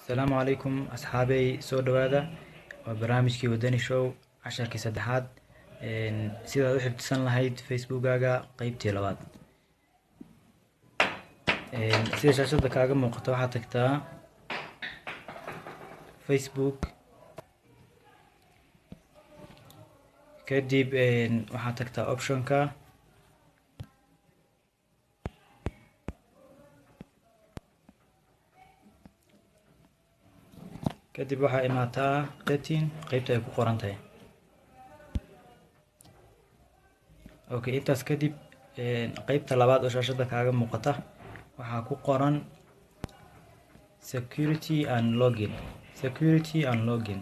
السلام عليكم أصحابي سو دوادا وبرنامجكي وداني شو عشركي سدحات سيدا وحي بتسان لهايد فيسبوكاga قeybtii labaad sida shaashada kaaga muuqato waxaad tagtaa Facebook kadib waxaad tagtaa optionka kadib waxaa imaataa setting qeybta ay ku qoran tahay okay intaas kadib qeybta labaad oo shaashada kaaga muuqata waxaa ku qoran security and login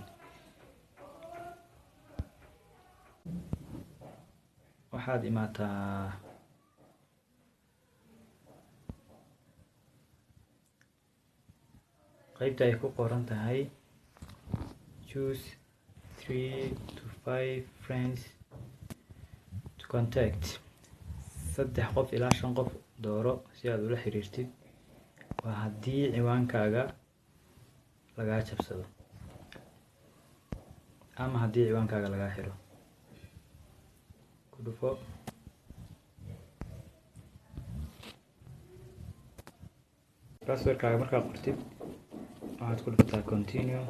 waxaad imaataa qeybta ay ku qoran tahay choose 3 to 5 friends to contact 3 qof ilaa 5 qof dooro si aad ula xiriirtid waa haddii ciwaankaaga lagaa jabsado ama haddii ciwaankaaga lagaa xiro ku dhufo passwordkaaga markaa qortid waxaad ku dhuftaa continue